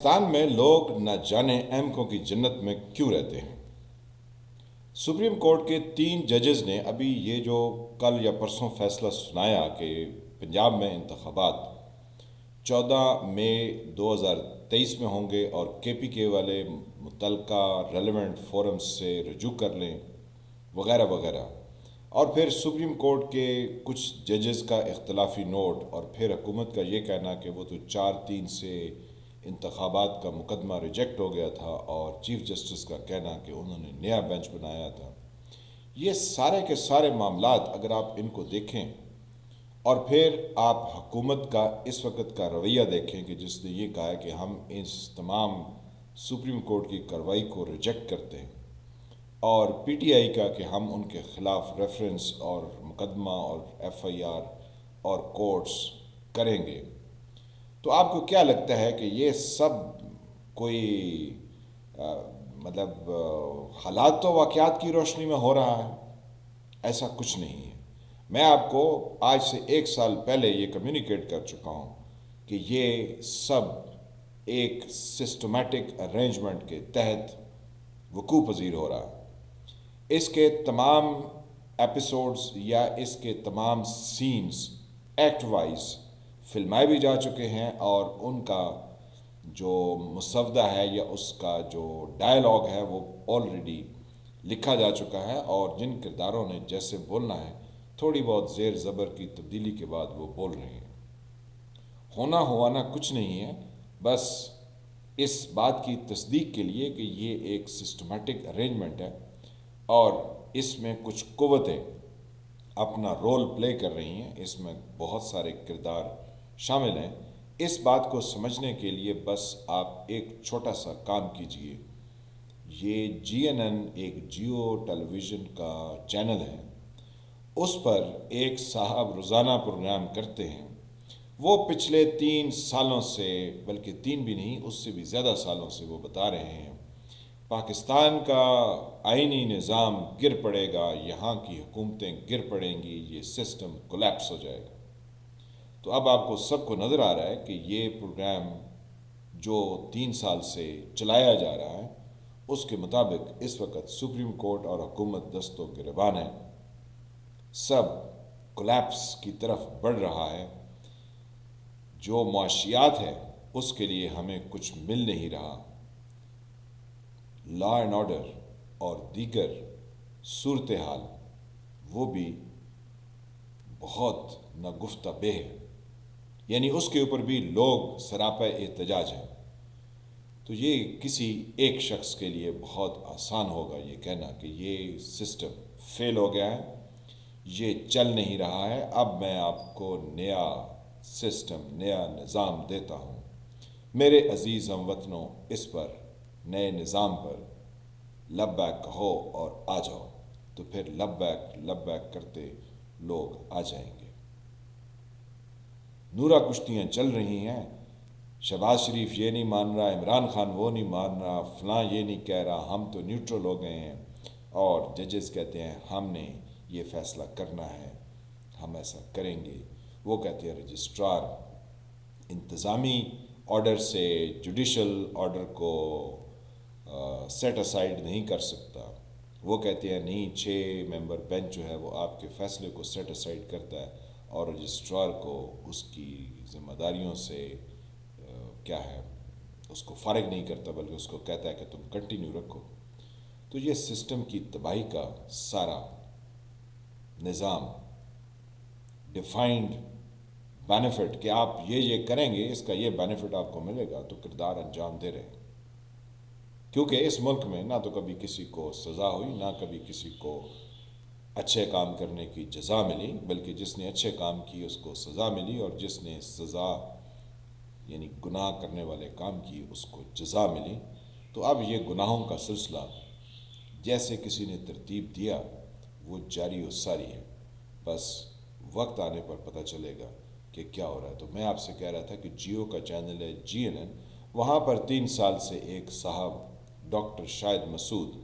پاکستان میں لوگ نہ جانے احمقوں کی جنت میں کیوں رہتے ہیں۔ سپریم کورٹ کے 3 ججز نے ابھی یہ جو کل یا پرسوں فیصلہ سنایا کہ پنجاب میں انتخابات 14 مئی 2023 میں ہوں گے اور کے پی کے والے متعلقہ ریلیونٹ فورمز سے رجوع کر لیں وغیرہ وغیرہ، اور پھر سپریم کورٹ کے کچھ ججز کا اختلافی نوٹ، اور پھر حکومت کا یہ کہنا کہ وہ تو 4-3 سے انتخابات کا مقدمہ ریجیکٹ ہو گیا تھا، اور چیف جسٹس کا کہنا کہ انہوں نے نیا بینچ بنایا تھا۔ یہ سارے کے سارے معاملات اگر آپ ان کو دیکھیں اور پھر آپ حکومت کا اس وقت کا رویہ دیکھیں کہ جس نے یہ کہا ہے کہ ہم اس تمام سپریم کورٹ کی کارروائی کو ریجیکٹ کرتے ہیں، اور پی ٹی آئی کا کہ ہم ان کے خلاف ریفرنس اور مقدمہ اور ایف آئی آر اور کورٹس کریں گے، تو آپ کو کیا لگتا ہے کہ یہ سب کوئی حالات تو واقعات کی روشنی میں ہو رہا ہے؟ ایسا کچھ نہیں ہے۔ میں آپ کو آج سے 1 سال پہلے یہ کمیونیکیٹ کر چکا ہوں کہ یہ سب ایک سسٹمیٹک ارینجمنٹ کے تحت وقوع پذیر ہو رہا ہے۔ اس کے تمام ایپیسوڈز یا اس کے تمام سینز ایکٹ وائز فلمائے بھی جا چکے ہیں، اور ان کا جو مسودہ ہے یا اس کا جو ڈائلاگ ہے وہ آلریڈی لکھا جا چکا ہے، اور جن کرداروں نے جیسے بولنا ہے تھوڑی بہت زیر زبر کی تبدیلی کے بعد وہ بول رہے ہیں۔ ہونا ہوانا کچھ نہیں ہے، بس اس بات کی تصدیق کے لیے کہ یہ ایک سسٹمیٹک ارینجمنٹ ہے اور اس میں کچھ قوتیں اپنا رول پلے کر رہی ہیں، اس میں بہت سارے کردار شامل ہیں۔ اس بات کو سمجھنے کے لیے بس آپ ایک چھوٹا سا کام کیجئے۔ یہ جی این این ایک جیو ٹیلی ویژن کا چینل ہے، اس پر ایک صاحب روزانہ پروگرام کرتے ہیں۔ وہ پچھلے 3 سالوں سے، بلکہ 3 بھی نہیں، اس سے بھی زیادہ سالوں سے وہ بتا رہے ہیں پاکستان کا آئینی نظام گر پڑے گا، یہاں کی حکومتیں گر پڑیں گی، یہ سسٹم کولیپس ہو جائے گا۔ تو اب آپ کو سب کو نظر آ رہا ہے کہ یہ پروگرام جو 3 سال سے چلایا جا رہا ہے اس کے مطابق اس وقت سپریم کورٹ اور حکومت دست و گریبان ہے، سب کولیپس کی طرف بڑھ رہا ہے۔ جو معاشیات ہے اس کے لیے ہمیں کچھ مل نہیں رہا، لا اینڈ آرڈر اور دیگر صورتحال وہ بھی بہت ناگفتہ بے ہے، یعنی اس کے اوپر بھی لوگ سراپا احتجاج ہیں۔ تو یہ کسی ایک شخص کے لیے بہت آسان ہوگا یہ کہنا کہ یہ سسٹم فیل ہو گیا ہے، یہ چل نہیں رہا ہے، اب میں آپ کو نیا سسٹم، نیا نظام دیتا ہوں۔ میرے عزیز ہم وطنوں، اس پر نئے نظام پر لبیک کہو اور آ جاؤ، تو پھر لبیک لبیک کرتے لوگ آ جائیں گے۔ نورا کشتیاں چل رہی ہیں، شہباز شریف یہ نہیں مان رہا، عمران خان وہ نہیں مان رہا، فلاں یہ نہیں کہہ رہا، ہم تو نیوٹرل ہو گئے ہیں، اور ججز کہتے ہیں ہم نے یہ فیصلہ کرنا ہے، ہم ایسا کریں گے۔ وہ کہتے ہیں رجسٹرار انتظامی آرڈر سے جوڈیشل آرڈر کو سیٹ اسائیڈ نہیں کر سکتا، وہ کہتے ہیں نہیں، 6 ممبر بینچ جو ہے وہ آپ کے فیصلے کو سیٹ اسائیڈ کرتا ہے اور رجسٹرار کو اس کی ذمہ داریوں سے کیا ہے، اس کو فارغ نہیں کرتا، بلکہ اس کو کہتا ہے کہ تم کنٹینیو رکھو۔ تو یہ سسٹم کی تباہی کا سارا نظام، ڈیفائنڈ بینیفٹ کہ آپ یہ کریں گے، اس کا یہ بینیفٹ آپ کو ملے گا، تو کردار انجام دے رہے ہیں۔ کیونکہ اس ملک میں نہ تو کبھی کسی کو سزا ہوئی، نہ کبھی کسی کو اچھے کام کرنے کی جزا ملی، بلکہ جس نے اچھے کام کی اس کو سزا ملی، اور جس نے سزا یعنی گناہ کرنے والے کام کی اس کو جزا ملی۔ تو اب یہ گناہوں کا سلسلہ جیسے کسی نے ترتیب دیا وہ جاری و ساری ہے، بس وقت آنے پر پتہ چلے گا کہ کیا ہو رہا ہے۔ تو میں آپ سے کہہ رہا تھا کہ جیو کا چینل ہے جی این این، وہاں پر 3 سال سے ایک صاحب ڈاکٹر شاہد مسعود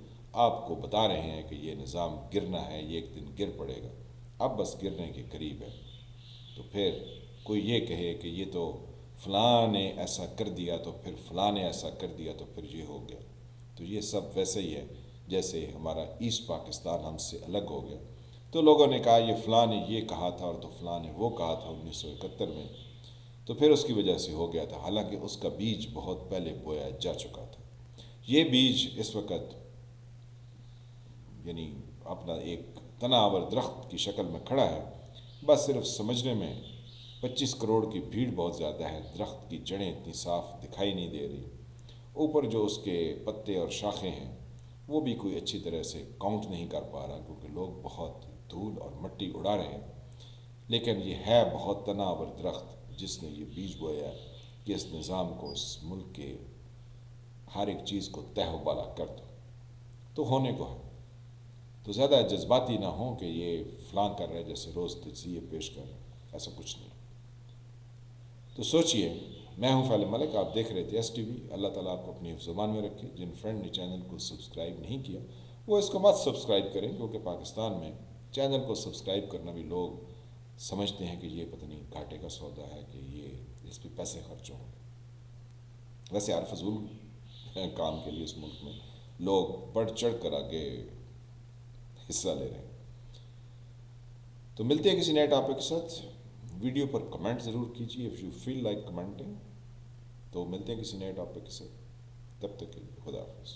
آپ کو بتا رہے ہیں کہ یہ نظام گرنا ہے، یہ ایک دن گر پڑے گا، اب بس گرنے کے قریب ہے۔ تو پھر کوئی یہ کہے کہ یہ تو فلاں نے ایسا کر دیا تو پھر فلاں نے ایسا کر دیا تو پھر یہ ہو گیا. تو یہ سب ویسے ہی ہے جیسے ہمارا ایسٹ پاکستان ہم سے الگ ہو گیا. تو لوگوں نے کہا یہ فلاں نے یہ کہا تھا اور تو فلاں نے وہ کہا تھا 1971 میں، تو پھر اس کی وجہ سے ہو گیا تھا، حالانکہ اس کا بیج بہت پہلے بویا جا چکا تھا. یہ بیج اس وقت یعنی اپنا ایک تناور درخت کی شکل میں کھڑا ہے، بس صرف سمجھنے میں 25 کروڑ کی بھیڑ بہت زیادہ ہے. درخت کی جڑیں اتنی صاف دکھائی نہیں دے رہی، اوپر جو اس کے پتے اور شاخیں ہیں وہ بھی کوئی اچھی طرح سے کاؤنٹ نہیں کر پا رہا، کیونکہ لوگ بہت دھول اور مٹی اڑا رہے ہیں. لیکن یہ ہے بہت تناور درخت جس نے یہ بیج بویا ہے کہ اس نظام کو، اس ملک کے ہر ایک چیز کو تہ و بالا کر دو. تو ہونے کو ہے. تو زیادہ جذباتی نہ ہوں کہ یہ فلاں کر رہے جیسے روز تجزیے پیش کر رہے، ایسا کچھ نہیں. تو سوچئے. میں ہوں فیل ملک، آپ دیکھ رہے تھے ایس ٹی وی. اللہ تعالیٰ آپ کو اپنی حفظ زبان میں رکھے. جن فرینڈ نے چینل کو سبسکرائب نہیں کیا وہ اس کو مت سبسکرائب کریں، کیونکہ پاکستان میں چینل کو سبسکرائب کرنا بھی لوگ سمجھتے ہیں کہ یہ پتہ نہیں گھاٹے کا سودا ہے، کہ یہ اس پہ پیسے خرچ ہوں گے. ویسے ہر فضول کام کے لیے اس ملک میں لوگ بڑھ چڑھ کر آگے حصہ لے رہے ہیں. تو ملتے ہیں کسی نئے ٹاپک کے ساتھ. ویڈیو پر کمنٹ ضرور کیجیے if you feel like commenting. تو ملتے ہیں کسی نئے ٹاپک کے ساتھ. تب تک کے لیے خدا حافظ.